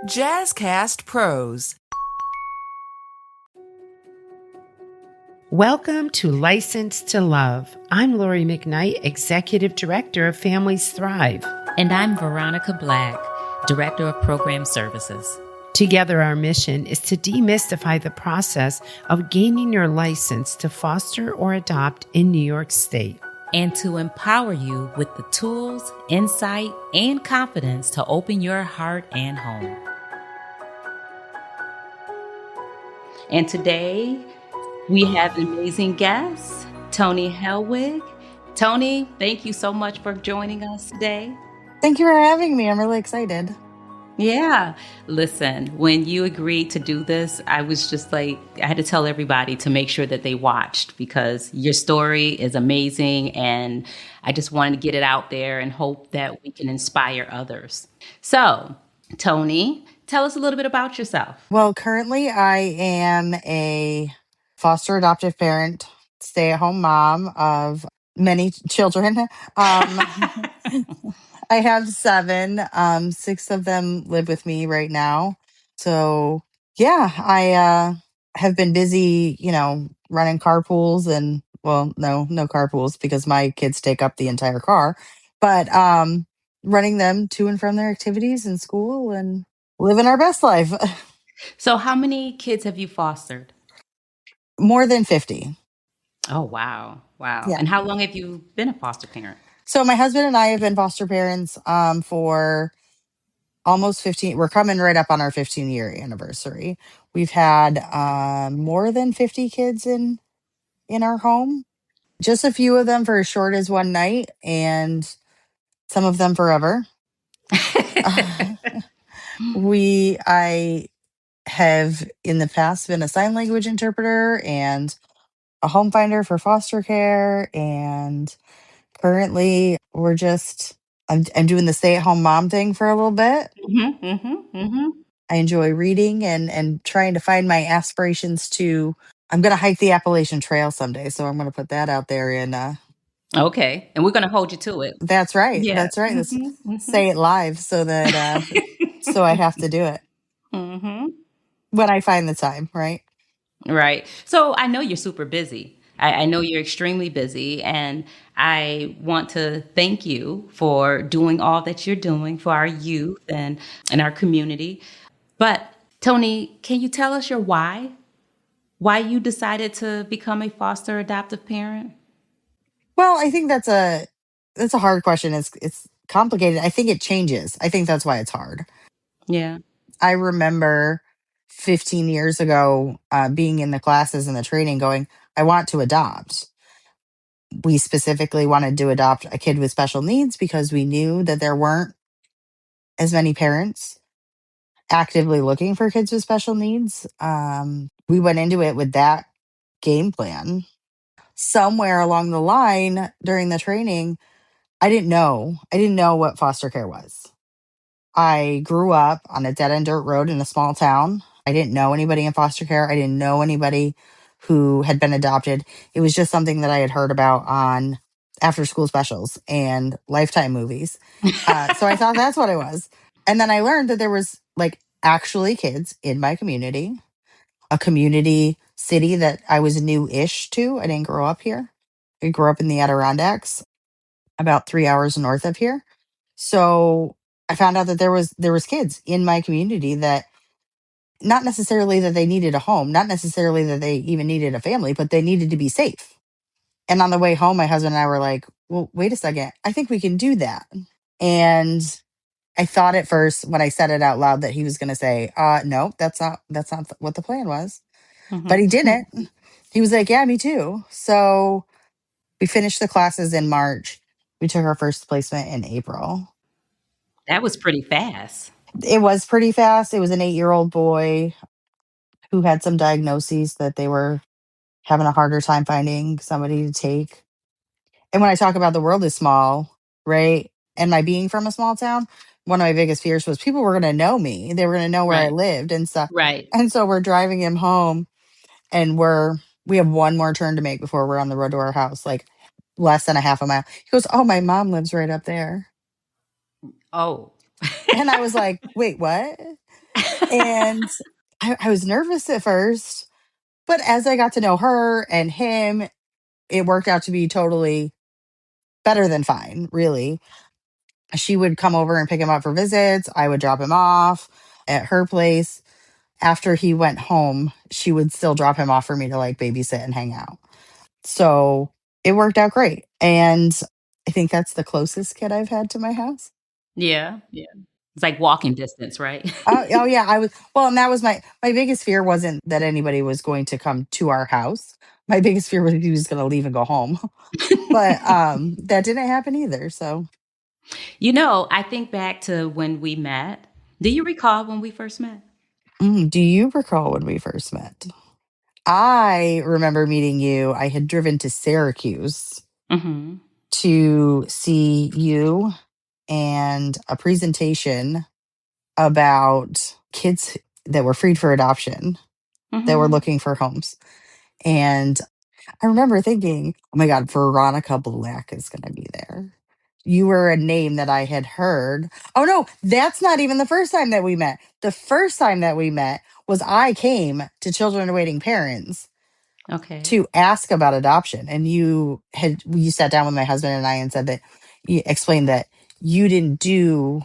Jazzcast Pros. Welcome to License to Love. I'm Lori McKnight, Executive Director of Families Thrive. And I'm Veronica Black, Director of Program Services. Together, our mission is to demystify the process of gaining your license to foster or adopt in New York State. And to empower you with the tools, insight, and confidence to open your heart and home. And today, we have an amazing guest, Toni Helwig. Toni, thank you so much for joining us today. Thank you for having me. I'm really excited. Yeah. Listen, when you agreed to do this, I was just like, I had to tell everybody to make sure that they watched because your story is amazing. And I just wanted to get it out there and hope that we can inspire others. So, Toni, tell us a little bit about yourself. Well, currently I am a foster adoptive parent, stay-at-home mom of many children. I have 7. 6 of them live with me right now. So yeah, I have been busy, running carpools and well, no carpools because my kids take up the entire car, but running them to and from their activities in school and living our best life. So how many kids have you fostered? More than 50. Oh, wow. Wow. Yeah. And how long have you been a foster parent? So my husband and I have been foster parents for almost 15. We're coming right up on our 15-year anniversary. We've had more than 50 kids in our home. Just a few of them for as short as one night and some of them forever. I have in the past been a sign language interpreter and a home finder for foster care, and currently I'm doing the stay-at-home mom thing for a little bit. I enjoy reading and trying to find my aspirations to. I'm going to hike the Appalachian Trail someday, so I'm going to put that out there. And Okay. And we're going to hold you to it. that's right. Yeah. That's right. Let's say it live so that so I have to do it when I find the time. Right. Right. So I know you're super busy. I know you're extremely busy, and I want to thank you for doing all that you're doing for our youth and our community. But Toni, can you tell us your why? Why you decided to become a foster adoptive parent? Well, I think that's a hard question. It's complicated. I think it changes. I think that's why it's hard. Yeah. I remember 15 years ago being in the classes and the training going, I want to adopt. We specifically wanted to adopt a kid with special needs because we knew that there weren't as many parents actively looking for kids with special needs. We went into it with that game plan. Somewhere along the line during the training, I didn't know. I didn't know what foster care was. I grew up on a dead end dirt road in a small town. I didn't know anybody in foster care. I didn't know anybody who had been adopted. It was just something that I had heard about on after school specials and Lifetime movies. So I thought that's what it was. And then I learned that there was like actually kids in my community, a community city that I was new-ish to. I didn't grow up here. I grew up in the Adirondacks, about 3 hours north of here. So I found out that there was kids in my community that not necessarily that they needed a home, not necessarily that they even needed a family, but they needed to be safe. And on the way home, my husband and I were like, well, wait a second. I think we can do that. And I thought at first when I said it out loud that he was going to say, no, that's not what the plan was. But he didn't. He was like, yeah, me too. So we finished the classes in March. We took our first placement in April. That was pretty fast. It was pretty fast. It was an 8-year-old boy who had some diagnoses that they were having a harder time finding somebody to take. And when I talk about the world is small, right? And my being from a small town, one of my biggest fears was people were going to know me. They were going to know where I Right. lived and stuff. Right. And so we're driving him home and we have one more turn to make before we're on the road to our house, like less than a half a mile. He goes, oh, my mom lives right up there. Oh. And I was like, wait, what? And I was nervous at first, but as I got to know her and him, it worked out to be totally better than fine, really. She would come over and pick him up for visits. I would drop him off at her place. After he went home, she would still drop him off for me to like babysit and hang out. So it worked out great. And I think that's the closest kid I've had to my house. Yeah, yeah. It's like walking distance, right? Oh yeah, I was well, and that was my biggest fear wasn't that anybody was going to come to our house. My biggest fear was he was going to leave and go home. But that didn't happen either. So, I think back to when we met. Do you recall when we first met? do you recall when we first met? I remember meeting you. I had driven to Syracuse Mhm. to see you and a presentation about kids that were freed for adoption that were Mhm. looking for homes. And I remember thinking, oh my God, Veronica Black is going to be there. You were a name that I had heard. Oh no, that's not even the first time that we met. The first time that we met was I came to Children Awaiting Parents Okay. to ask about adoption. And you sat down with my husband and I and said that you explained that you didn't do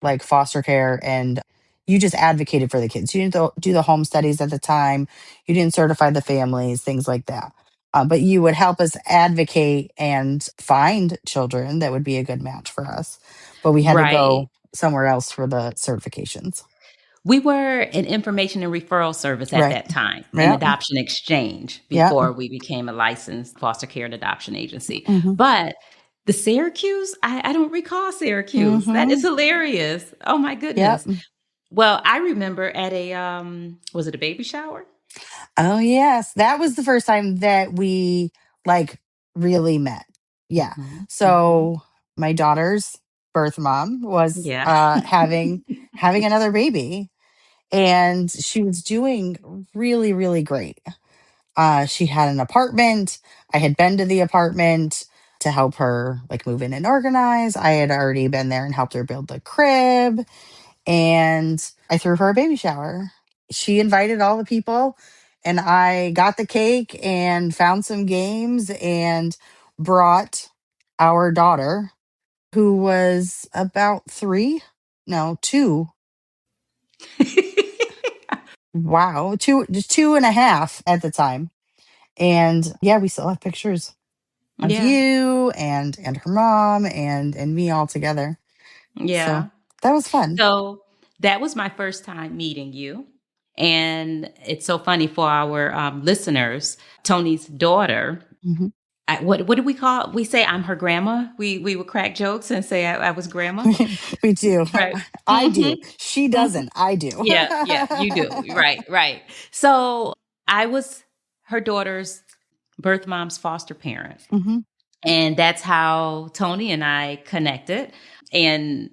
like foster care and you just advocated for the kids. You didn't do the home studies at the time. You didn't certify the families, things like that. But you would help us advocate and find children that would be a good match for us. But we had to Right. go somewhere else for the certifications. We were an information and referral service at Right. that time, an Yeah. adoption exchange Yeah. before we became a licensed foster care and adoption agency. Hmm. But the Syracuse, I don't recall Syracuse. That is Hmm. hilarious. Oh my Yep. goodness. Well, I remember at a was it a baby shower? Oh yes, that was the first time that we like really met. Yeah. Hmm. Hmm. So my daughter's birth mom was Yeah. having another baby and she was doing really really great. She had an apartment. I had been to the apartment to help her like move in and organize. I had already been there and helped her build the crib and I threw her a baby shower. She invited all the people, and I got the cake and found some games and brought our daughter, who was about three, no, two. Wow, just 2.5 at the time. And yeah, we still have pictures of Yeah. you and her mom and me all together. So Yeah. that was fun. So that was my first time meeting you. And it's so funny for our listeners, Toni's daughter. Mhm. What do we call? We say I'm her grandma. We would crack jokes and say I was grandma, We do. right? I Hmm. do. She Hmm. doesn't. I do. Yeah, yeah, you do. Right, right. So I was her daughter's birth mom's foster parent. Hmm. And that's how Toni and I connected. And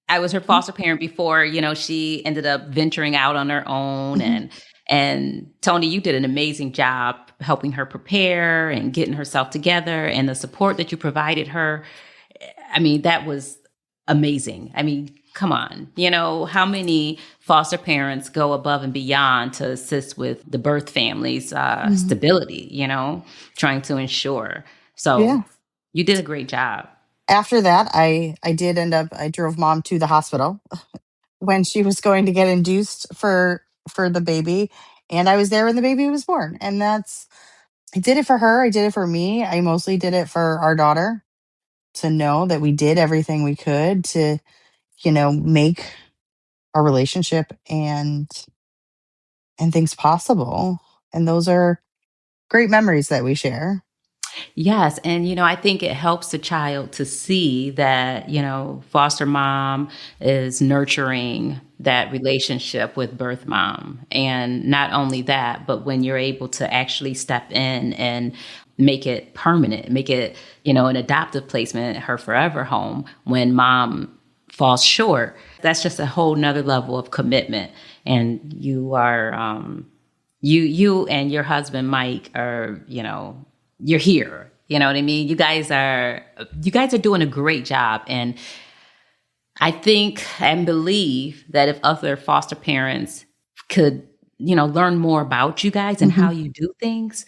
I was her foster parent before, she ended up venturing out on her own. Hmm. And Toni, you did an amazing job helping her prepare and getting herself together, and the support that you provided her. I mean, that was amazing. I mean, come on. How many foster parents go above and beyond to assist with the birth family's Hmm. stability, trying to ensure. So Yeah. you did a great job. After that, I did end up. I drove mom to the hospital when she was going to get induced for the baby, and I was there when the baby was born. And that's I did it for her. I did it for me. I mostly did it for our daughter to know that we did everything we could to make our relationship and things possible. And those are great memories that we share. Yes. And, I think it helps the child to see that, foster mom is nurturing that relationship with birth mom. And not only that, but when you're able to actually step in and make it permanent, make it, an adoptive placement, her forever home when mom falls short, that's just a whole nother level of commitment. And you are, you and your husband Mike are, you're here. You know what I mean? You guys are doing a great job. And I think and believe that if other foster parents could, learn more about you guys and Hmm. how you do things,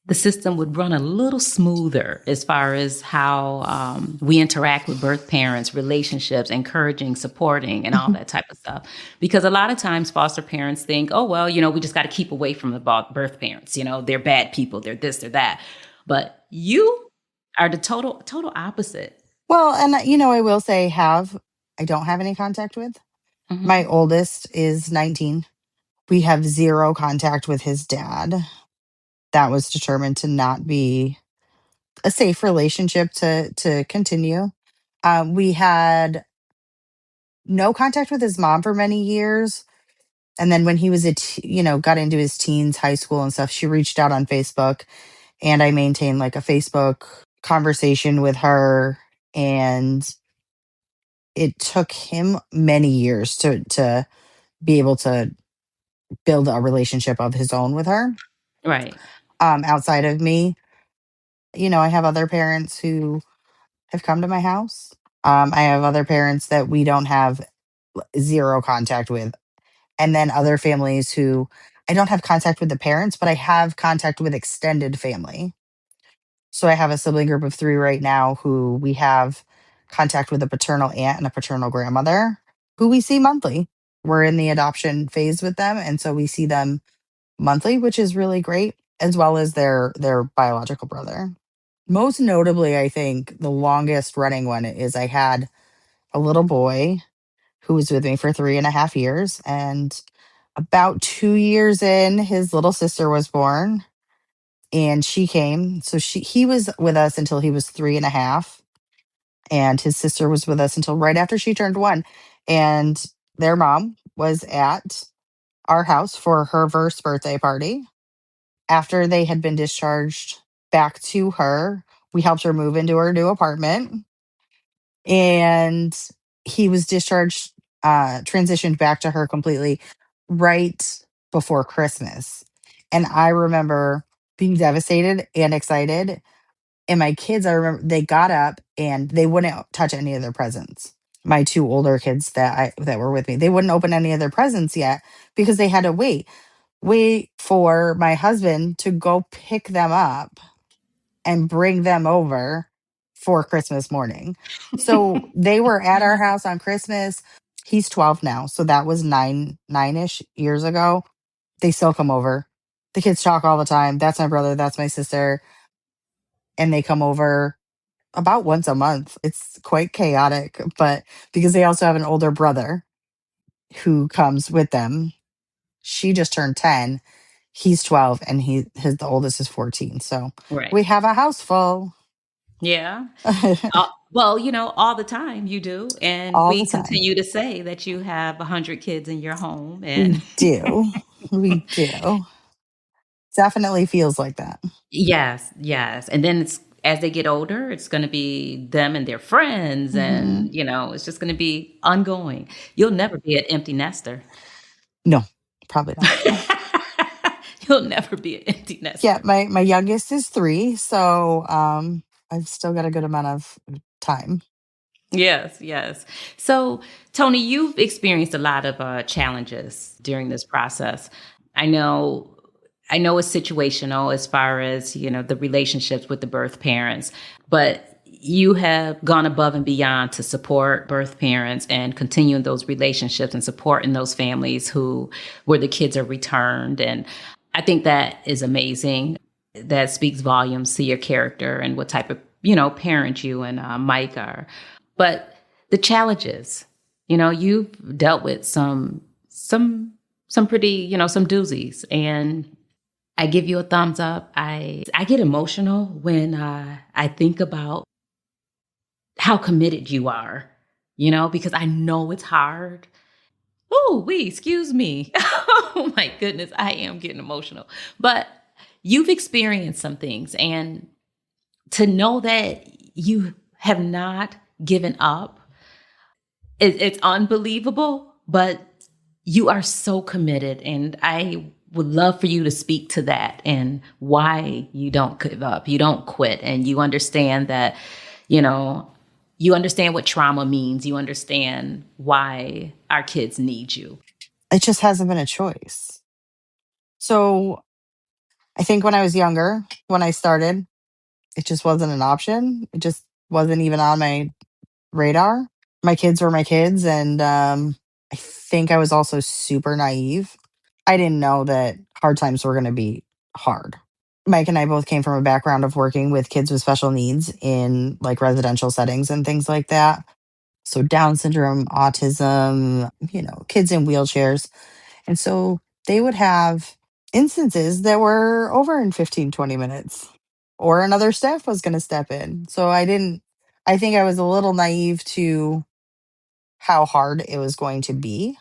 the system would run a little smoother as far as how we interact with birth parents, relationships, encouraging, supporting, and all Hmm. that type of stuff. Because a lot of times foster parents think, oh, well, we just got to keep away from the birth parents. They're bad people. They're this, they're that. But you are the total opposite. Well, and I will say I don't have any contact with. My Hmm. oldest is 19. We have zero contact with his dad. That was determined to not be a safe relationship to continue. We had no contact with his mom for many years, and then when he was got into his teens, high school and stuff, she reached out on Facebook, and I maintained like a Facebook conversation with her, and it took him many years to be able to build a relationship of his own with her. Right. Outside of me, I have other parents who have come to my house. I have other parents that we don't have zero contact with. And then other families who I don't have contact with the parents, but I have contact with extended family. So I have a sibling group of three right now who we have contact with a paternal aunt and a paternal grandmother who we see monthly. We're in the adoption phase with them. And so we see them monthly, which is really great, as well as their biological brother. Most notably, I think the longest running one is I had a little boy who was with me for 3.5 years. And about 2 years in, his little sister was born and she came. So he was with us until he was 3.5. And his sister was with us until right after she turned 1. And their mom was at our house for her first birthday party. After they had been discharged back to her, we helped her move into her new apartment. And he was discharged, transitioned back to her completely right before Christmas. And I remember being devastated and excited. And my kids, I remember they got up and they wouldn't touch any of their presents. My two older kids that were with me, they wouldn't open any of their presents yet because they had to wait for my husband to go pick them up and bring them over for Christmas morning. So they were at our house on Christmas. He's 12 now, so that was 9ish years ago. They still come over. The kids talk all the time. That's my brother, that's my sister, and they come over about once a month. It's quite chaotic, but because they also have an older brother who comes with them. She just turned 10. He's 12 and the oldest is 14. So Right. we have a house full. Yeah. Well, all the time you do. And All the we time. continue to say that you have 100 kids in your home. And We do. We do. Definitely feels like that. yes, yes. And then as they get older, it's going to be them and their friends. Hmm. And, it's just going to be ongoing. You'll never be an empty nester. No, probably not. You'll never be an empty Yeah, nester. my youngest is 3, so I've still got a good amount of time. Yes, yes. So, Toni, you've experienced a lot of challenges during this process. I know, I know it's situational as far as the relationships with the birth parents, but you have gone above and beyond to support birth parents and continuing those relationships and supporting those families where the kids are returned, and I think that is amazing. That speaks volumes to your character and what type of parent you and Mike are. But the challenges, you've dealt with some pretty, some doozies, and I give you a thumbs up. I get emotional when I think about how committed you are, because I know it's hard. Oh, excuse me. Oh my goodness, I am getting emotional. But you've experienced some things, and to know that you have not given up, it's unbelievable, but you are so committed. And I would love for you to speak to that and why you don't give up, you don't quit, and you understand that, you know, You understand what trauma means. You understand why our kids need you. It just hasn't been a choice. So I think when I was younger, when I started, it just wasn't an option. It just wasn't even on my radar. My kids were my kids. And I think I was also super naive. I didn't know that hard times were going to be hard. Mike and I both came from a background of working with kids with special needs in like residential settings and things like that. So, Down syndrome, autism, kids in wheelchairs. And so they would have instances that were over in 15, 20 minutes, or another staff was going to step in. So I think I was a little naive to how hard it was going to be,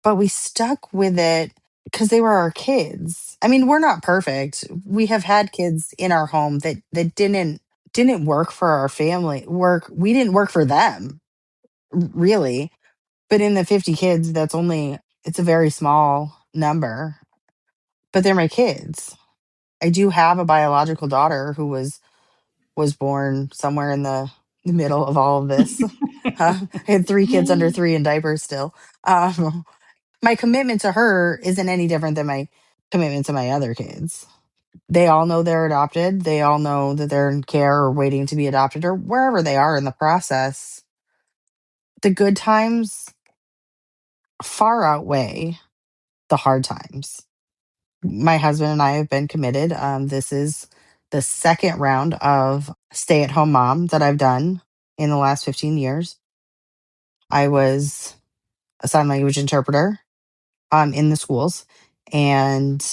but we stuck with it because they were our kids. I mean, we're not perfect. We have had kids in our home that didn't work for our family. We didn't work for them, really. But in the 50 kids, it's a very small number, but they're my kids. I do have a biological daughter who was born somewhere in the middle of all of this. I had 3 kids under 3 in diapers still. Um, my commitment to her isn't any different than my commitment to my other kids. They all know they're adopted. They all know that they're in care or waiting to be adopted or wherever they are in the process. The good times far outweigh the hard times. My husband and I have been committed. This is the second round of stay at home mom that I've done in the last 15 years. I was a sign language interpreter in the schools, and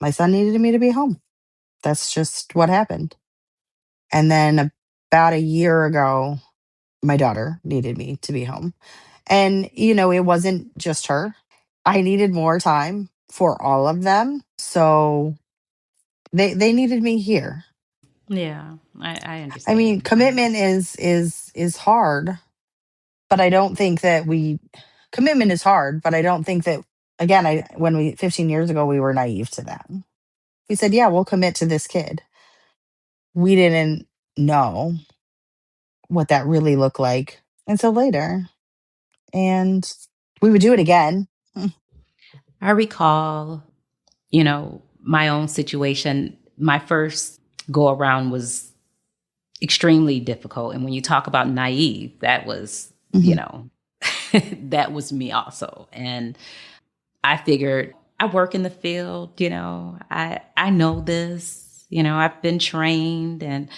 my son needed me to be home. That's just what happened. And then about a year ago, my daughter needed me to be home. And, it wasn't just her. I needed more time for all of them. So they needed me here. Yeah, I I mean, understand. commitment is hard, but I don't think that we commitment is hard, but I don't think that again, I when we 15 years ago we were naive to that. We said, "Yeah, we'll commit to this kid." We didn't know what that really looked like until later. And we would do it again. I recall, my own situation. My first go around was extremely difficult. And when you talk about naive, that was, Mhm. that was me also. And I figured I work in the field, I know this, I've been trained and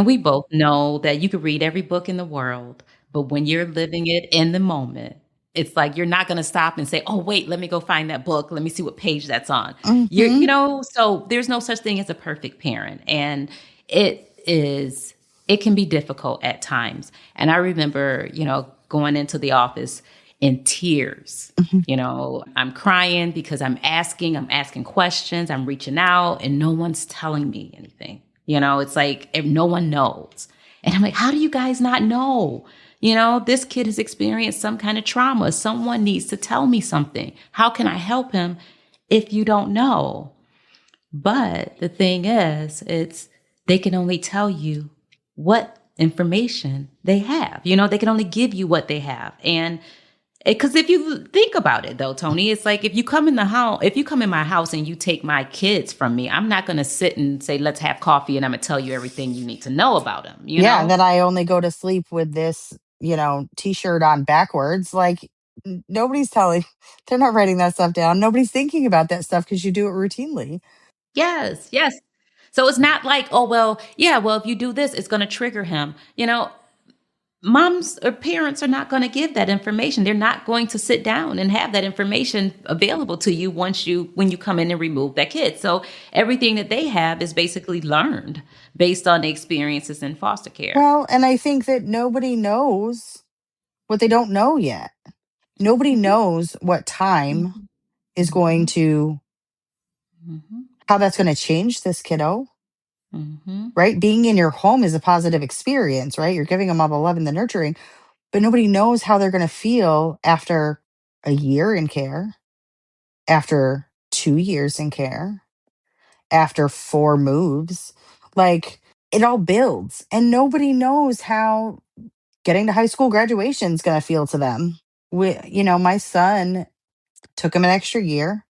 we both know that you could read every book in the world, but when you're living it in the moment, it's like you're not going to stop and say, "Oh, wait, let me go find that book. Let me see what page that's on." Mhm. So there's no such thing as a perfect parent. And it is, it can be difficult at times. And I remember, going into the office in tears. Mhm. I'm crying because I'm asking questions, I'm reaching out, and no one's telling me anything. It's like if no one knows. And I'm like, how do you guys not know? This kid has experienced some kind of trauma. Someone needs to tell me something. How can I help him if you don't know? But the thing is, they can only tell you what information they have. They can only give you what they have. And because if you think about it, though, Toni, it's like if you come in my house and you take my kids from me, I'm not going to sit and say, "Let's have coffee," and I'm going to tell you everything you need to know about them. Yeah, and then I only go to sleep with this, t-shirt on backwards. Like nobody's telling they're not writing that stuff down. Nobody's thinking about that stuff because you do it routinely. Yes, yes. So it's not like, oh, well, yeah, well, if you do this, it's going to trigger him. Moms or parents are not going to give that information. They're not going to sit down and have that information available to you when you come in and remove that kid. So everything that they have is basically learned based on the experiences in foster care. Well, and I think that nobody knows what they don't know yet. Nobody Mhm, knows what time mhm, is going mhm, to mhm, how that's going to change this kiddo, mhm, right? Being in your home is a positive experience, right? You're giving them all the love and the nurturing, but nobody knows how they're going to feel after a year in care, after 2 years in care, after 4 moves. Like it all builds and nobody knows how getting to high school graduation is going to feel to them. My son took him an extra year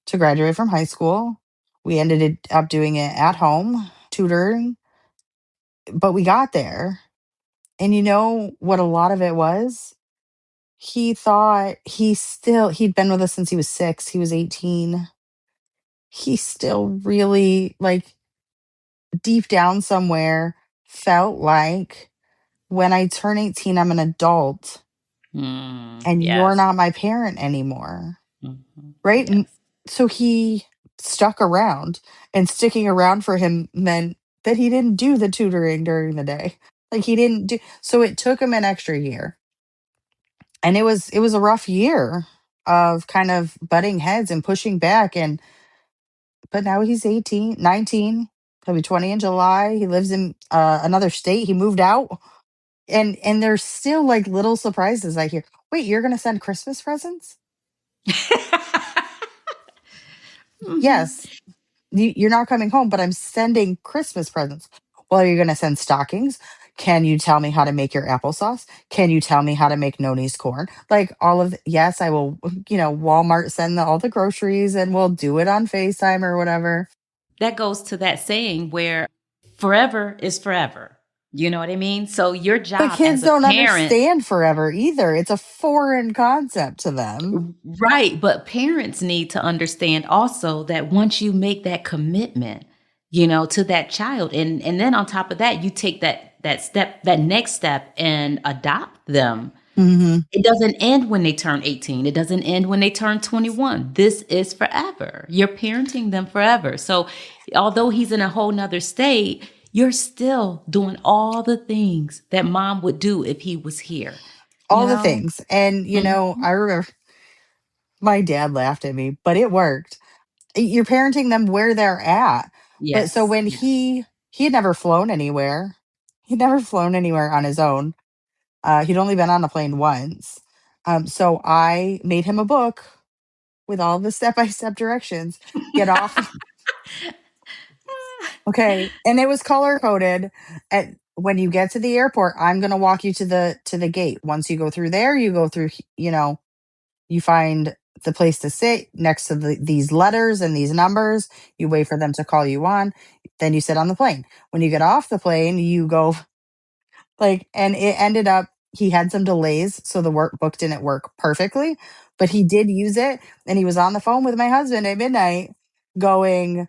to graduate from high school. We ended up doing it at home, tutoring, but we got there. And you know what a lot of it was? He thought he'd been with us since he was 6, he was 18. He still really, like, deep down somewhere felt like when I turn 18, I'm an adult and you're Yes. not my parent anymore. Right? Yes. So he stuck around, and sticking around for him meant that he didn't do the tutoring during the day. Like he didn't do so it took him an extra year. And it was a rough year of kind of butting heads and pushing back, and but now he's 18, 19. He'll be 20 in July. He lives in another state. He moved out. And there's still like little surprises I hear. Wait, you're gonna send Christmas presents? Mhm. Yes. You're not coming home, but I'm sending Christmas presents. Well, are you going to send stockings? Can you tell me how to make your applesauce? Can you tell me how to make Noni's corn? Like all of, yes, I will, Walmart send all the groceries and we'll do it on FaceTime or whatever. That goes to that saying where forever is forever. You know what I mean? So your But job kids as a don't parent, understand forever either. It's a foreign concept to them. right? But parents need to understand also that once you make that commitment, to that child, and then on top of that, you take that next step and adopt them. Hmm. It doesn't end when they turn 18. It doesn't end when they turn 21. This is forever. You're parenting them forever. So although he's in a whole nother state, you're still doing all the things that mom would do if he was here, you All the know? things. And, Mhm. I remember my dad laughed at me, but it worked. You're parenting them where they're at. But so Yes. when Yeah. he had never flown anywhere. He'd never flown anywhere on his own. He'd only been on a plane once. So I made him a book with all the step-by-step directions. Get off. Okay. And it was color coded. At when you get to the airport, I'm gonna walk you to the gate. Once you go through there, you go through, you find the place to sit next to these letters and these numbers. You wait for them to call you on. Then you sit on the plane. When you get off the plane, you go and it ended up he had some delays, so the workbook didn't work perfectly, but he did use it. And he was on the phone with my husband at midnight going,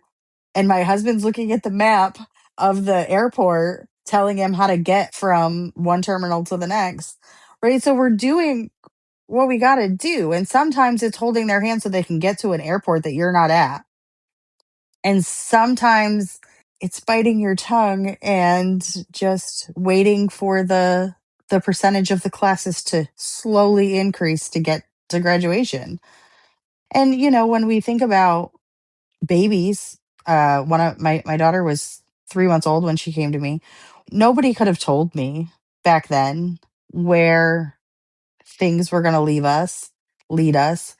and my husband's looking at the map of the airport, telling him how to get from one terminal to the next. Right. So we're doing what we got to do. And sometimes it's holding their hand so they can get to an airport that you're not at. And sometimes it's biting your tongue and just waiting for the percentage of the classes to slowly increase to get to graduation. And when we think about babies, one of my daughter was 3 months old when she came to me. Nobody could have told me back then where things were going to lead us.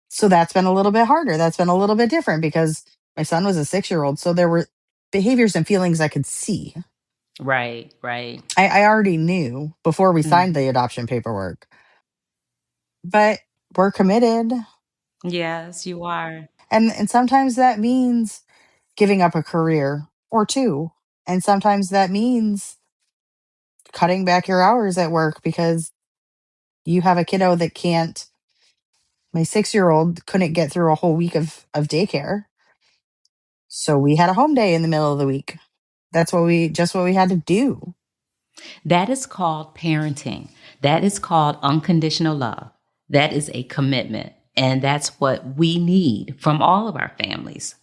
So that's been a little bit harder. That's been a little bit different because my son was a 6-year-old. So there were behaviors and feelings I could see. Right, right. I already knew before we signed the Mhm. adoption paperwork, but we're committed. Yes, you are. And sometimes that means giving up a career or two. And sometimes that means cutting back your hours at work because you have a kiddo that can't. My 6-year-old couldn't get through a whole week of daycare. So we had a home day in the middle of the week. That's what we had to do. That is called parenting. That is called unconditional love. That is a commitment. And that's what we need from all of our families.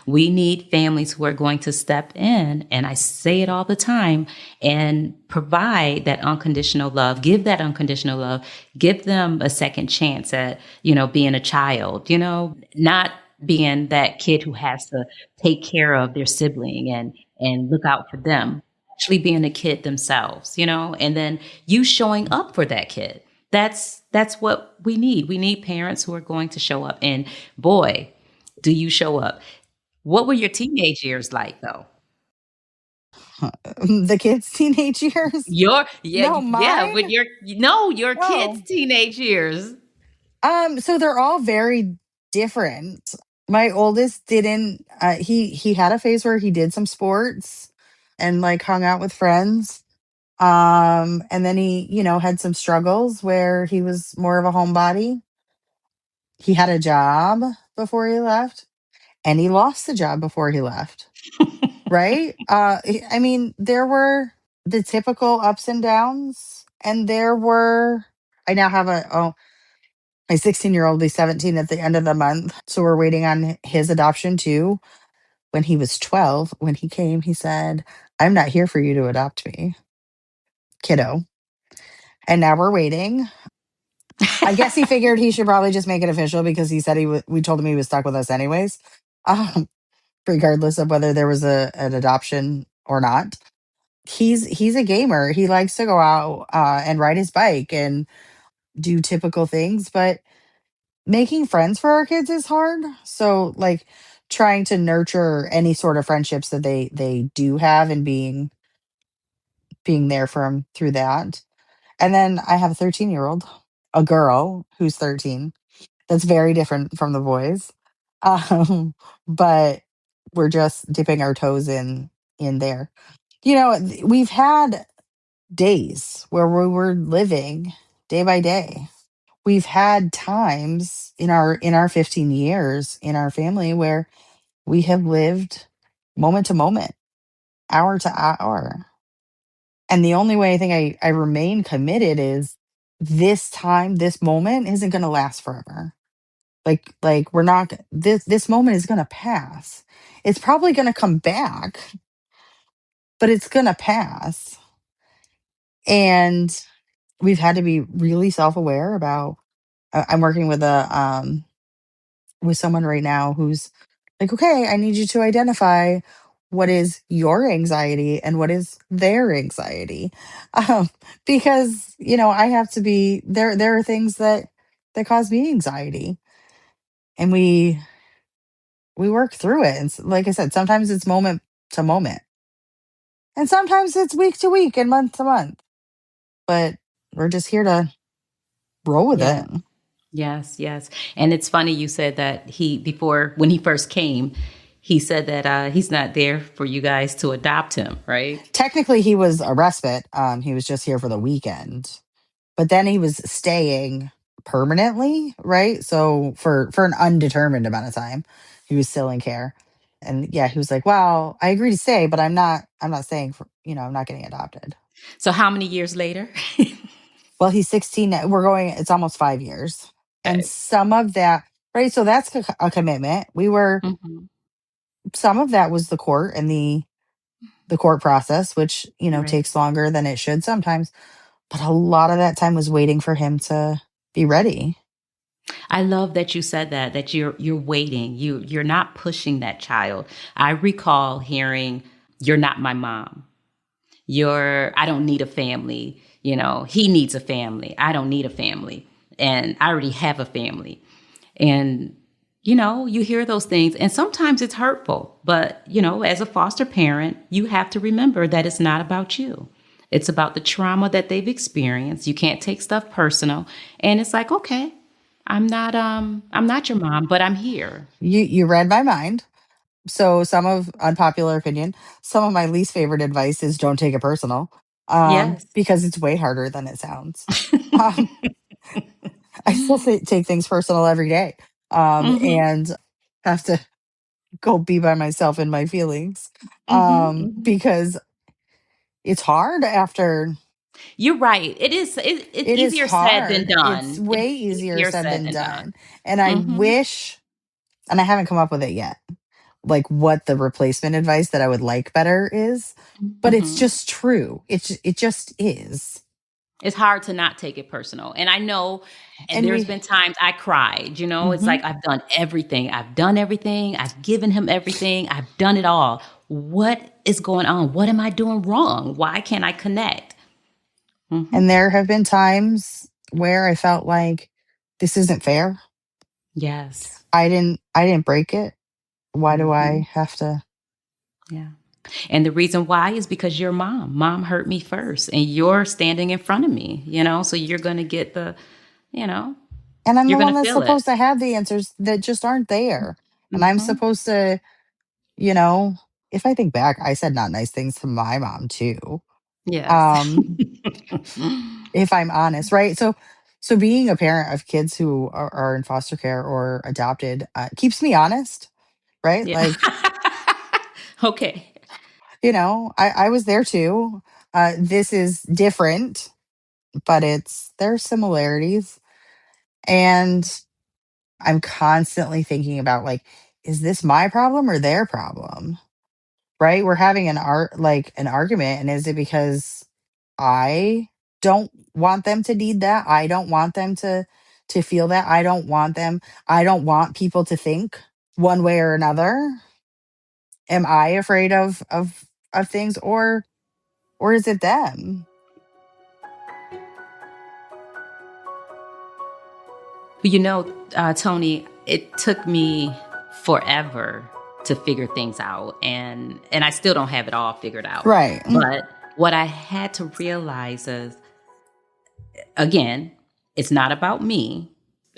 We need families who are going to step in, and I say it all the time, and provide that unconditional love, give that unconditional love, give them a second chance at, being a child, not being that kid who has to take care of their sibling and look out for them, actually being a kid themselves, and then you showing up for that kid. That's what we need. We need parents who are going to show up. And boy, do you show up. What were your teenage years like though? The kids' teenage years? Your yeah, No, yeah, mine? with your no, your kids' Oh. teenage years. So they're all very different. My oldest didn't he had a phase where he did some sports and like hung out with friends. And then he, had some struggles where he was more of a homebody. He had a job before he left, and he lost the job before he left. Right? I mean, there were the typical ups and downs, and there were. I now have my 16-year-old will be 17 at the end of the month, so we're waiting on his adoption too. When he was 12, when he came, he said, "I'm not here for you to adopt me, kiddo." And now we're waiting. I guess he figured he should probably just make it official because he said we told him he was stuck with us anyways, um, regardless of whether there was an adoption or not. He's a gamer. He likes to go out and ride his bike and do typical things, but making friends for our kids is hard. So like trying to nurture any sort of friendships that they do have and being there for them through that. And then I have a 13-year-old, a girl who's 13. That's very different from the boys. Um, but we're just dipping our toes in there. We've had days where we were living day by day. We've had times in our 15 years in our family where we have lived moment to moment, hour to hour. And the only way I think I remain committed is this time, this moment isn't going to last forever. Like we're not this moment is going to pass. It's probably going to come back, but it's going to pass. And we've had to be really self-aware about I'm working with someone right now who's like, okay, I need you to identify what is your anxiety and what is their anxiety. Um, because, I have to be there are things that cause me anxiety. And we work through it. And like I said, sometimes it's moment to moment. And sometimes it's week to week and month to month. But we're just here to roll with Yeah. it. Yes, yes. And it's funny you said that when he first came, he said that he's not there for you guys to adopt him, right? Technically he was a respite. He was just here for the weekend. But then he was staying permanently, right? So for an undetermined amount of time, he was still in care. And yeah, he was like, "Well, I agree to stay, but I'm not staying for, I'm not getting adopted." So how many years later? Well, he's 16 now. It's almost 5 years. And Okay. some of that, right? So that's a commitment. Hmm. Some of that was the court and the court process, which, Right. takes longer than it should sometimes. But a lot of that time was waiting for him to be ready. I love that you said that you're waiting. You're not pushing that child. I recall hearing, "You're not my mom. I don't need a family. He needs a family. I don't need a family. And I already have a family." And, you hear those things and sometimes it's hurtful. But, as a foster parent, you have to remember that it's not about you. It's about the trauma that they've experienced. You can't take stuff personal. And it's like, okay, I'm not your mom, but I'm here. You read my mind. So some of unpopular opinion, some of my least favorite advice is don't take it personal. Yes. Because it's way harder than it sounds. Um, I still take things personal every day. Hmm. And have to go be by myself in my feelings. Hmm. Hmm. Because it's hard after. You're right. It's It is easier said than hard. It's done. It's way easier easier said said than than done. done. And I Hmm. wish, and I haven't come up with it yet, like what the replacement advice that I would like better is, but it's Hmm. just true. It just is. It's hard to not take it personal. And I know And there's we been times I cried, it's mhm. like I've done everything. I've done everything. I've given him everything. I've done it all. What is going on? What am I doing wrong? Why can't I connect? Hmm. And there have been times where I felt like this isn't fair. Yes. I didn't break it. Why do Hmm. I have to Yeah. And the reason why is because you're mom. Mom hurt me first, and you're standing in front of me, so you're going to get you know, And I'm you're the going one to that's feel it. supposed to have the answers that just aren't there. And I'm Hmm. supposed to, you know, if I think back, I said not nice things to my mom too. Yes. Um, if I'm honest, right? So being a parent of kids who are in foster care or adopted keeps me honest, right? Yeah. Like, Okay. I was there too. This is different, but there's similarities. And I'm constantly thinking about, like, is this my problem or their problem? Right? We're having an argument, and is it because I don't want them to need that? I don't want them to feel that. I don't want people to think one way or another. Am I afraid of things, or is it them? Tony, it took me forever to figure things out, and I still don't have it all figured out. Right. But what I had to realize is, again, it's not about me.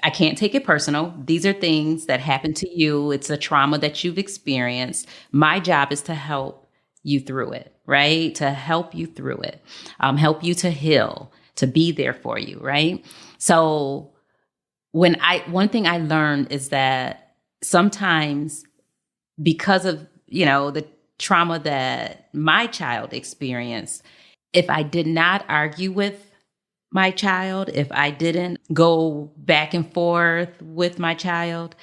I can't take it personal. These are things that happen to you. It's a trauma that you've experienced. My job is to help you through it, right? To help you through it, help you to heal, to be there for you, right? So one thing I learned is that sometimes, because of, the trauma that my child experienced, if I did not argue with my child, if I didn't go back and forth with my child,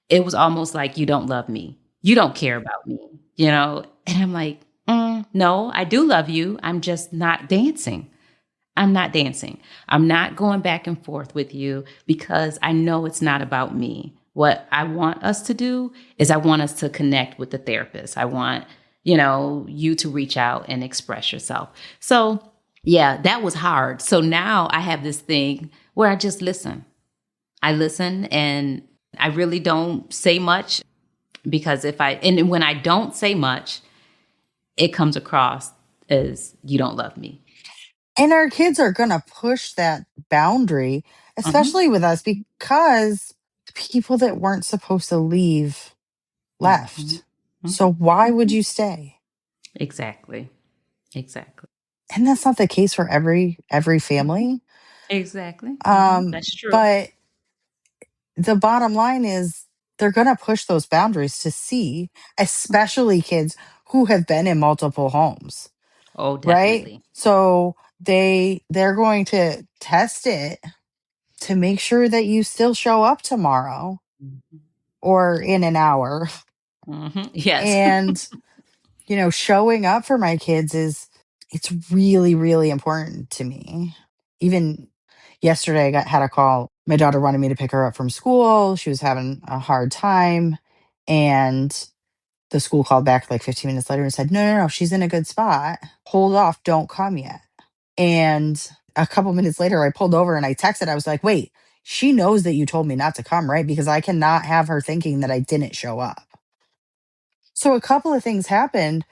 it was almost like, you don't love me. You don't care about me, And I'm like, no, I do love you. I'm just not dancing. I'm not dancing. I'm not going back and forth with you because I know it's not about me. What I want us to do is I want us to connect with the therapist. I want, you to reach out and express yourself. So, yeah, that was hard. So now I have this thing where I just listen. I listen, and I really don't say much, because and when I don't say much, it comes across as, you don't love me. And our kids are going to push that boundary, Hmm. especially with us, because the people that weren't supposed to leave Hmm. left. So Hmm. why would Hmm. you stay? Exactly. Exactly. And that's not the case for every Mhm. family. Exactly. Hmm. That's true. But the bottom line is they're going to push those boundaries to see, especially kids who have been in multiple homes, Oh, right? definitely. So they're going to test it to make sure that you still show up tomorrow Hmm. or in an hour. Hmm. Yes. And showing up for my kids it's really, really important to me. Even yesterday, had a call. My daughter wanted me to pick her up from school. She was having a hard time, and the school called back like 15 minutes later and said, "No, no, no, she's in a good spot. Hold off. Don't come yet." And a couple minutes later, I pulled over and I texted. I was like, "Wait, she knows that you told me not to come, right? Because I cannot have her thinking that I didn't show up." So a couple of things happened,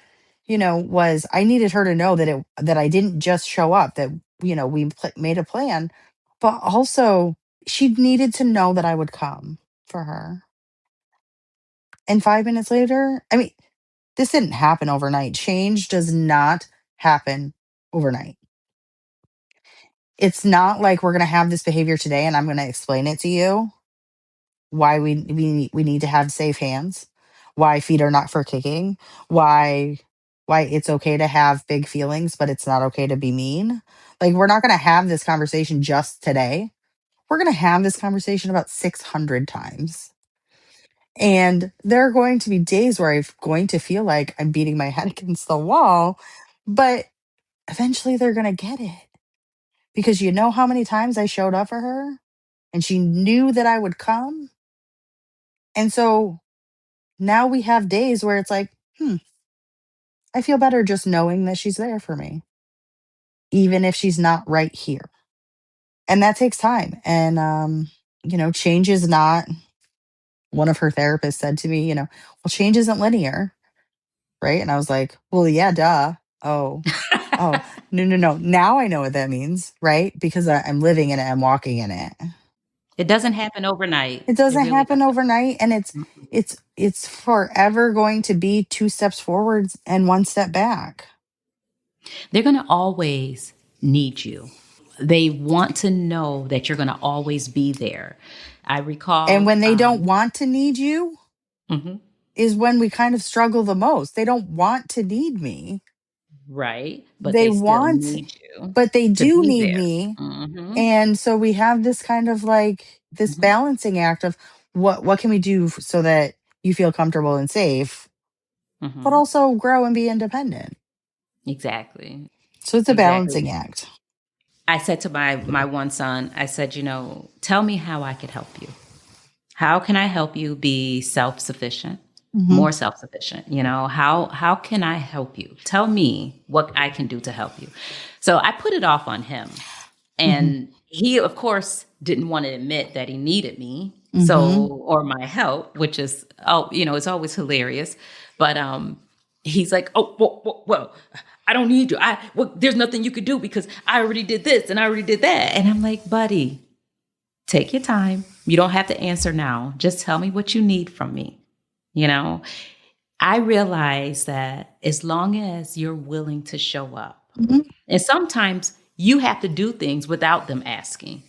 was I needed her to know that I didn't just show up, that we made a plan, but also she needed to know that I would come for her. And 5 minutes later, I mean, this didn't happen overnight. Change does not happen overnight. It's not like we're going to have this behavior today and I'm going to explain it to you why we need to have safe hands, why feet are not for kicking, why it's okay to have big feelings but it's not okay to be mean. Like, we're not going to have this conversation just today. We're going to have this conversation about 600 times. And there are going to be days where I'm going to feel like I'm beating my head against the wall, but eventually they're going to get it, because you know how many times I showed up for her and she knew that I would come. And so now we have days where it's like, I feel better just knowing that she's there for me, even if she's not right here. And that takes time. And, change is not, one of her therapists said to me, well, change isn't linear. right? And I was like, well, yeah, duh. Oh, oh, no, no, no. Now I know what that means, right? Because I'm living in it, I'm walking in it. It doesn't happen overnight. It It doesn't really happen doesn't. overnight, and Mm-mm. it's forever going to be two steps forwards and one step back. They're going to always need you. They want to know that you're going to always be there. I And recall, when they don't want to need you mhm, is when we kind of struggle the most. They don't want to need me. right, but They they still want, need you but they to do be need there. me. Hmm. And so we have this kind of like this Hmm. balancing act of what can we do so that you feel comfortable and safe, but Hmm. also grow and be independent. Exactly. So it's a Exactly. balancing act. I said to my one son, I said, tell me how I could help you. How can I help you be self-sufficient, Hmm. more self-sufficient? How can I help you? Tell me what I can do to help you. So I put it off on him. Hmm. And he, of course, didn't want to admit that he needed me. So, Hmm. or my help, which is, it's always hilarious. But he's like, oh, well, I don't need you. There's nothing you could do because I already did this and I already did that. And I'm like, buddy, take your time. You don't have to answer now. Just tell me what you need from me. You know, I realize that as long as you're willing to show up, Hmm. and sometimes you have to do things without them asking.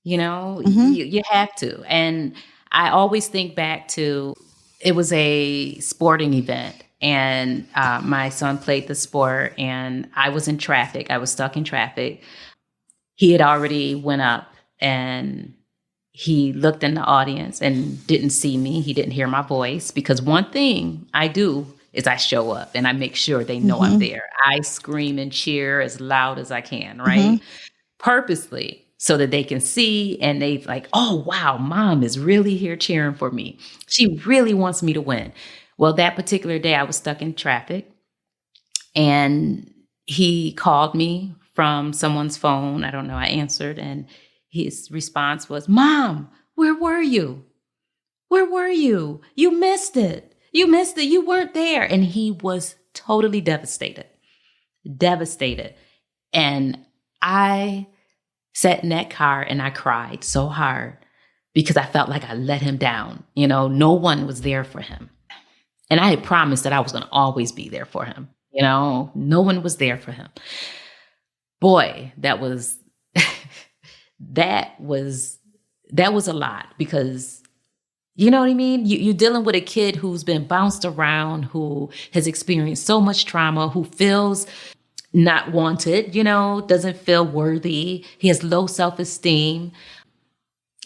Hmm. You have to. And I always think back to, it was a sporting event, and my son played the sport, and I was in traffic. I was stuck in traffic. He had already went up, and he looked in the audience and didn't see me. He didn't hear my voice, because one thing I do is I show up and I make sure they know I'm Hmm. there. I scream and cheer as loud as I can, Hmm. right? Purposely, so that they can see, and they like, oh, wow, mom is really here cheering for me. She really wants me to win. Well, that particular day I was stuck in traffic, and he called me from someone's phone. I don't know. I answered, and his response was, Mom, where were you? Where were you? You missed it. You missed it. You weren't there. And he was totally devastated, devastated. And I sat in that car and I cried so hard because I felt like I let him down. No one was there for him. And I had promised that I was going to always be there for him. No one was there for him. Boy, that was that was a lot, because you know what I mean? You're dealing with a kid who's been bounced around, who has experienced so much trauma, who feels not wanted, doesn't feel worthy. He has low self-esteem.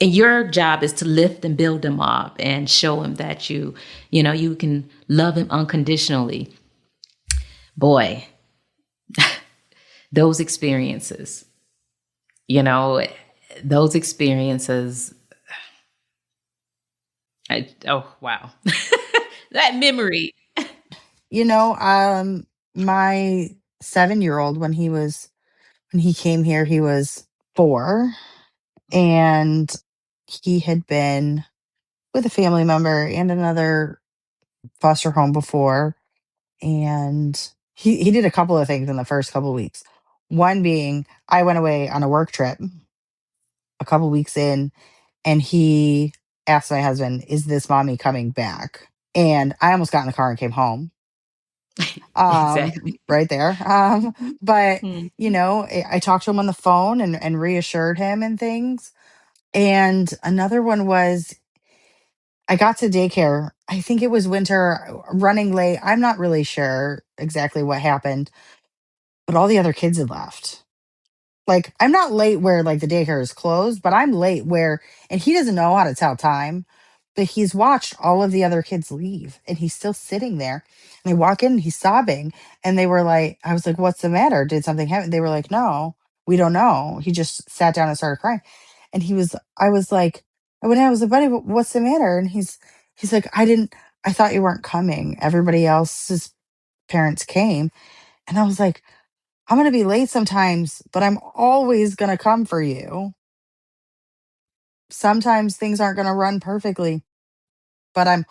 And your job is to lift and build him up and show him that you can love him unconditionally. Boy, those experiences, you know, those experiences. Oh, wow. That memory. You know, my 7-year-old, when he came here, he was 4, and he had been with a family member and another foster home before, and he did a couple of things in the first couple of weeks. One being, I went away on a work trip a couple weeks in, and he asked my husband, "Is this mommy coming back?" And I almost got in the car and came home. Exactly. Right there. But Mm. I talked to him on the phone and reassured him and things. And another one was, I got to daycare. I think it was winter, running late. I'm not really sure exactly what happened, but all the other kids had left. Like, I'm not late where like the daycare is closed, but I'm late where, and he doesn't know how to tell time, but he's watched all of the other kids leave and he's still sitting there. And I walk in and he's sobbing. And they were like, I was like, what's the matter? Did something happen? They were like, no, we don't know. He just sat down and started crying. And I was like, I went out, I was like, buddy, what's the matter? And he's like, I thought you weren't coming. Everybody else's parents came. And I was like, I'm going to be late sometimes, but I'm always going to come for you. Sometimes things aren't going to run perfectly, but I'm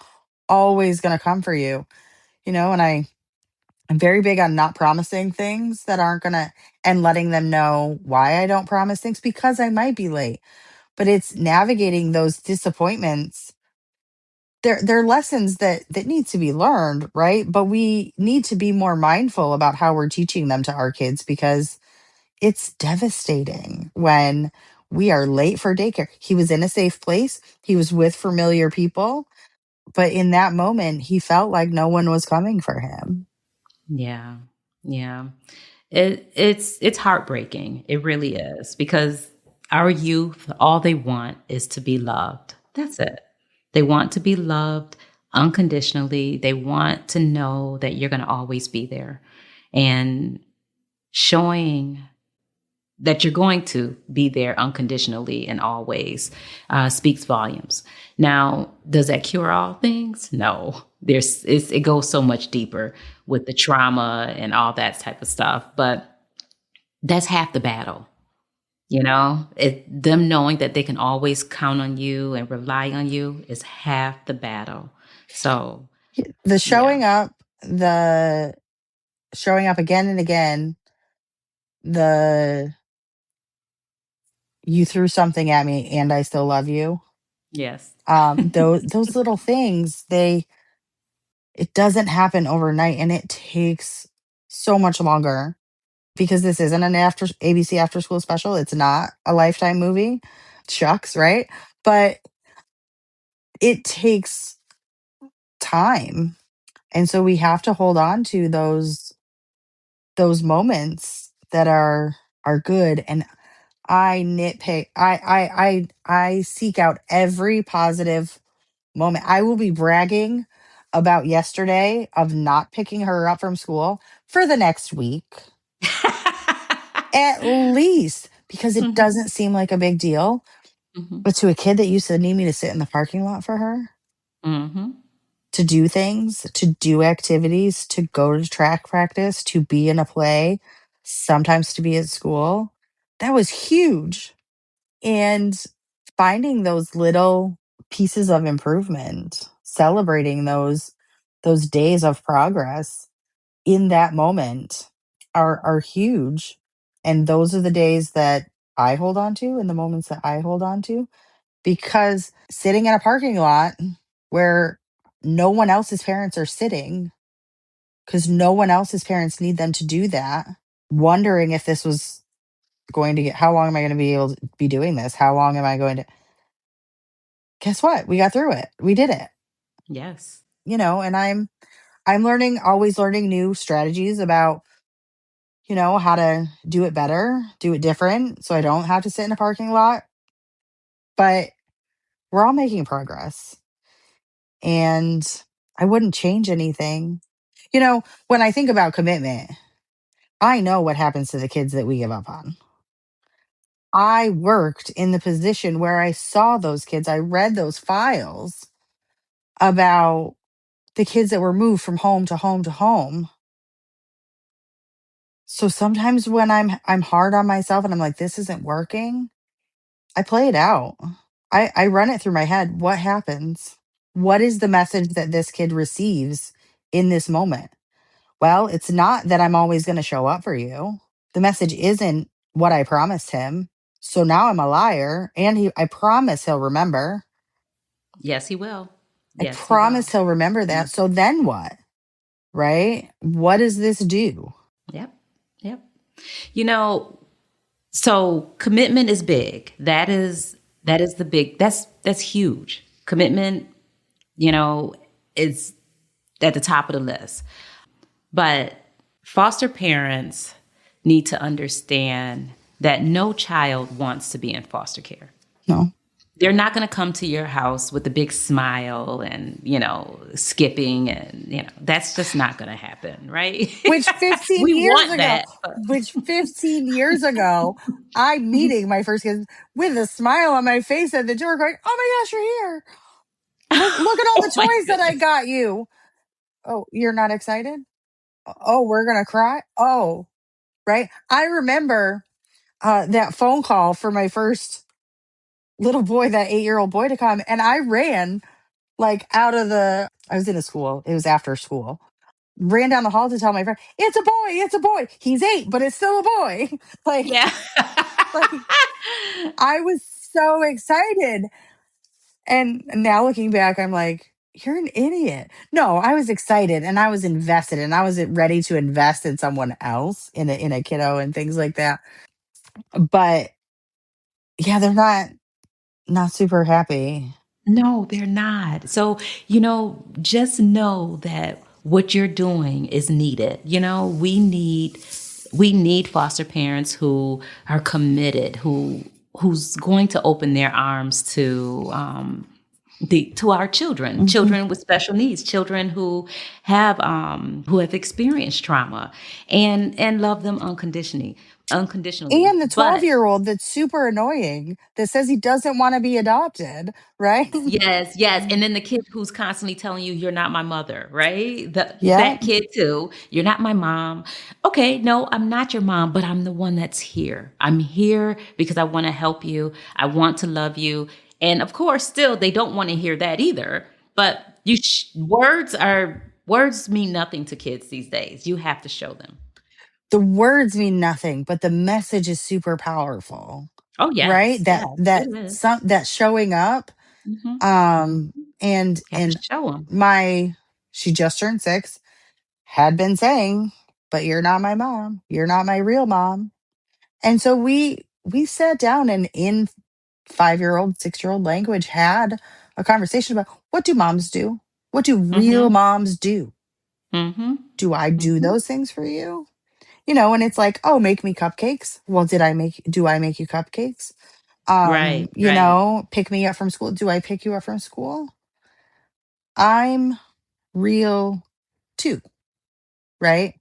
always going to come for you. And I'm very big on not promising things that aren't gonna, and letting them know why I don't promise things because I might be late. But it's navigating those disappointments. They're lessons that need to be learned, right? But we need to be more mindful about how we're teaching them to our kids, because it's devastating when we are late for daycare. He was in a safe place, he was with familiar people, but in that moment, he felt like no one was coming for him. Yeah. Yeah. It's heartbreaking. It really is, because our youth, all they want is to be loved. That's it. They want to be loved unconditionally. They want to know that you're going to always be there, and showing that you're going to be there unconditionally and always speaks volumes. Now, does that cure all things? No. It goes so much deeper with the trauma and all that type of stuff, but that's half the battle. Them knowing that they can always count on you and rely on you is half the battle. So, The yeah. the showing up again and again, the you threw something at me and I still love you. Yes. Those little things, it doesn't happen overnight, and it takes so much longer, because this isn't an after ABC after school special. It's not a Lifetime movie. Shucks, right? But it takes time. And so we have to hold on to those moments that are good. And I nitpick. I seek out every positive moment. I will be bragging about yesterday of not picking her up from school for the next week, at least, because it Hmm. doesn't seem like a big deal. Hmm. But to a kid that used to need me to sit in the parking lot for her, Hmm. to do things, to do activities, to go to track practice, to be in a play, sometimes to be at school, that was huge. And finding those little pieces of improvement, celebrating those days of progress in that moment are huge. And those are the days that I hold on to, and the moments that I hold on to, because sitting in a parking lot where no one else's parents are sitting, because no one else's parents need them to do that, wondering if this was going to get, how long am I going to be able to be doing this? How long am I going to, guess what? We got through it. We did it. Yes. And I'm learning, always learning new strategies about, how to do it better, do it different, so I don't have to sit in a parking lot. But we're all making progress, and I wouldn't change anything. When I think about commitment, I know what happens to the kids that we give up on. I worked in the position where I saw those kids. I read those files about the kids that were moved from home to home to home. So sometimes when I'm hard on myself and I'm like, this isn't working, I play it out. I run it through my head. What happens? What is the message that this kid receives in this moment? Well, it's not that I'm always going to show up for you. The message isn't what I promised him. So now I'm a liar, and I promise he'll remember. Yes, he will. I Yes, he will. promise he'll remember Mm. that. So then what? Right? What does this do? Yep. Yep. You know, so commitment is big. That is the big, that's huge. Commitment, you know, is at the top of the list. But foster parents need to understand that no child wants to be in foster care. No. They're not going to come to your house with a big smile and, skipping, and, that's just not going to happen, right? Which 15 We years want ago, that. But which 15 years ago, I'm meeting my first kids with a smile on my face at the door going, oh my gosh, you're here. Look at all the oh my toys that I goodness. got you. Oh, you're not excited? Oh, we're going to cry? Oh, right. I remember that phone call for my first little boy, that 8-year-old boy, to come. And I ran like out of I was in a school. It was after school. ran down the hall to tell my friend, it's a boy, it's a boy. He's 8, but it's still a boy. like, Yeah. like I was so excited. And now looking back, I'm like, you're an idiot. No, I was excited and I was invested and I was ready to invest in someone else, in a kiddo and things like that. But yeah, they're not super happy. No, they're not. So, just know that what you're doing is needed. We need foster parents who are committed, who's going to open their arms to our children, Mhm. children with special needs, children who have experienced trauma, and love them unconditionally. And the But 12-year-old that's super annoying that says he doesn't want to be adopted, right? yes, yes. And then the kid who's constantly telling you, you're not my mother, right? Yeah. That kid too, you're not my mom. Okay, no, I'm not your mom, but I'm the one that's here. I'm here because I want to help you. I want to love you. And of course, still, they don't want to hear that either. But words mean nothing to kids these days. You have to show them. The words mean nothing, but the message is super powerful, Oh, right? yes, That yes, that it is. some that showing up. Mm-hmm. Um and You have to and show them. my she just turned 6, had been saying, but you're not my mom. You're not my real mom. And so we sat down and in 5-year-old, 6-year-old language had a conversation about, what do moms do? What do real Mm-hmm. moms do? Mm-hmm. Do I do Mm-hmm. those things for you? And it's like, oh, make me cupcakes. Well, do I make you cupcakes? Right, right. Pick me up from school. Do I pick you up from school? I'm real too, right?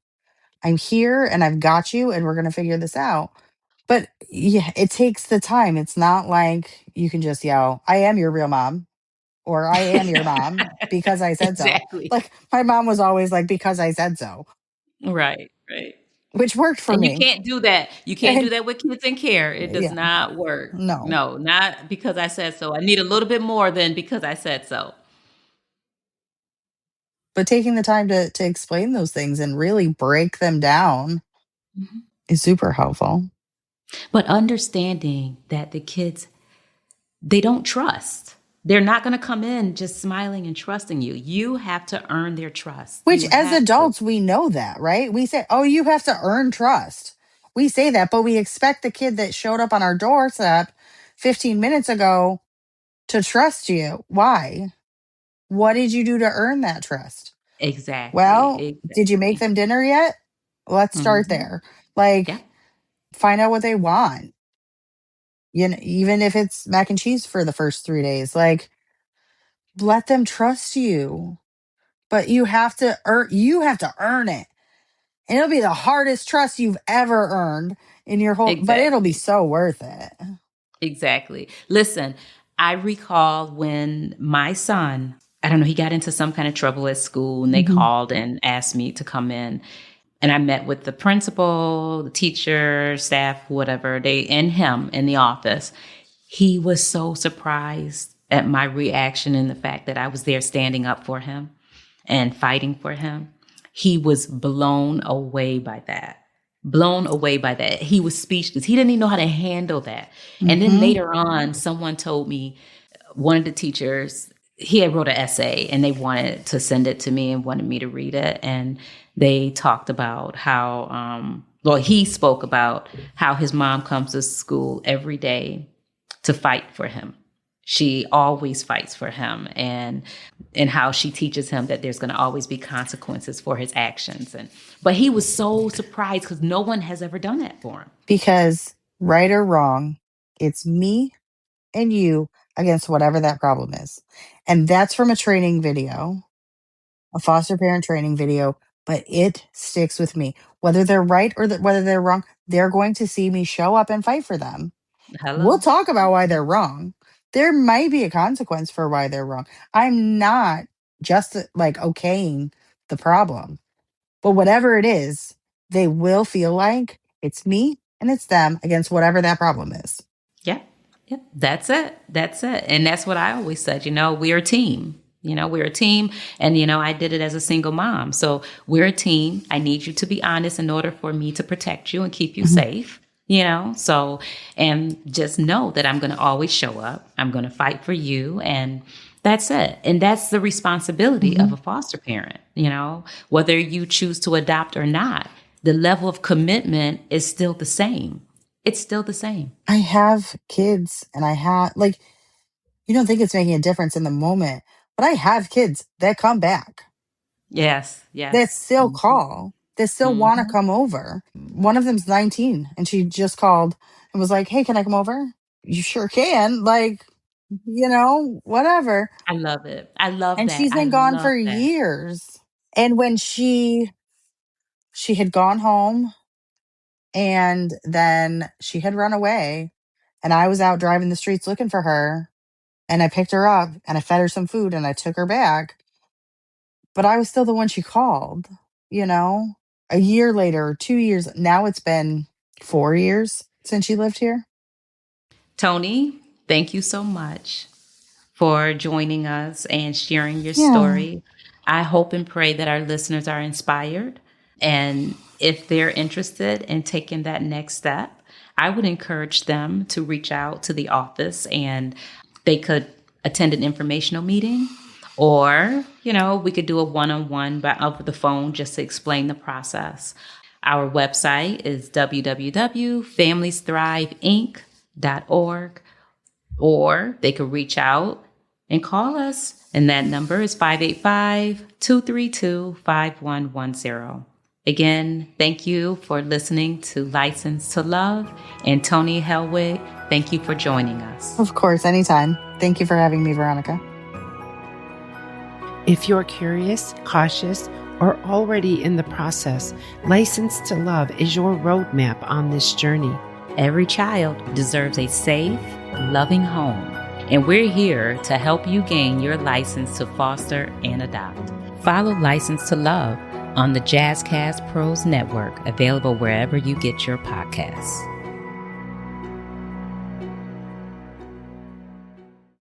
I'm here and I've got you and we're going to figure this out. But yeah, it takes the time. It's not like you can just yell, I am your real mom, or I am your mom because I said so. Exactly. Like my mom was always like, because I said so, Right, right. which worked for And you me. can't do that. You can't do And that with kids in care. It does yeah, not work. no. No, not because I said so. I need a little bit more than because I said so. But taking the time to explain those things and really break them down Mhm. is super helpful. But understanding that the kids, they don't trust. They're not going to come in just smiling and trusting you. You have to earn their trust. Which You as have to. adults, we know that, right? We say, oh, you have to earn trust. We say that, but we expect the kid that showed up on our doorstep 15 minutes ago to trust you. Why? What did you do to earn that trust? Exactly, Well, did you make exactly. them dinner yet? Let's start Hmm. there. Yeah, Like, find out what they want. Even if it's mac and cheese for the first 3 days, like, let them trust you. But you have to earn it. And it'll be the hardest trust you've ever earned in your whole, but it'll be exactly. so worth it. Exactly. Listen, I recall when my son, I don't know, he got into some kind of trouble at school and they Mhm. called and asked me to come in. And I met with the principal, the teacher, staff, whatever, they and him in the office. He was so surprised at my reaction and the fact that I was there standing up for him and fighting for him. He was blown away by that. Blown away by that. He was speechless. He didn't even know how to handle that. And then Mhm. later on, someone told me, one of the teachers, he had wrote an essay and they wanted to send it to me and wanted me to read it. And they talked about how, well, he spoke about how his mom comes to school every day to fight for him. She always fights for him, and how she teaches him that there's going to always be consequences for his actions. But he was so surprised because no one has ever done that for him. Because right or wrong, it's me and you against whatever that problem is. And that's from a training video, a foster parent training video, but it sticks with me. Whether they're right or whether they're wrong, they're going to see me show up and fight for them. We'll Hello. talk about why they're wrong. There might be a consequence for why they're wrong. I'm not just like okaying the problem, but whatever it is, they will feel like it's me and it's them against whatever that problem is. Yeah. Yep. That's it. That's it. And that's what I always said, we're a team. We're a team. And, I did it as a single mom. So we're a team. I need you to be honest in order for me to protect you and keep you safe. So, and just know that I'm going to always show up. I'm going to fight for you. And that's it. And that's the responsibility of a foster parent, whether you choose to adopt or not, the level of commitment is still the same. It's still the same. I have kids and you don't think it's making a difference in the moment, but I have kids that come back, Yes. that Yes. still call, that still want to come over. One of them's 19 and she just called and was like, hey, can I come over? You sure can. Whatever. I love it. I love And that. she's I been gone love for that. years. And when she had gone home and then she had run away and I was out driving the streets looking for her and I picked her up and I fed her some food and I took her back. But I was still the one she called, a year later, 2 years. Now it's been 4 years since she lived here. Toni, thank you so much for joining us and sharing your Yeah. story. I hope and pray that our listeners are inspired. And if they're interested in taking that next step, I would encourage them to reach out to the office and they could attend an informational meeting, or, we could do a one-on-one over the phone just to explain the process. Our website is www.familiesThriveInc.org, or they could reach out and call us. And that number is 585-232-5110. Again, thank you for listening to License to Love. And Toni Helwig, thank you for joining us. Of course, anytime. Thank you for having me, Veronica. If you're curious, cautious, or already in the process, License to Love is your roadmap on this journey. Every child deserves a safe, loving home, and we're here to help you gain your license to foster and adopt. Follow License to Love on the Jazzcast Pros Network, available wherever you get your podcasts.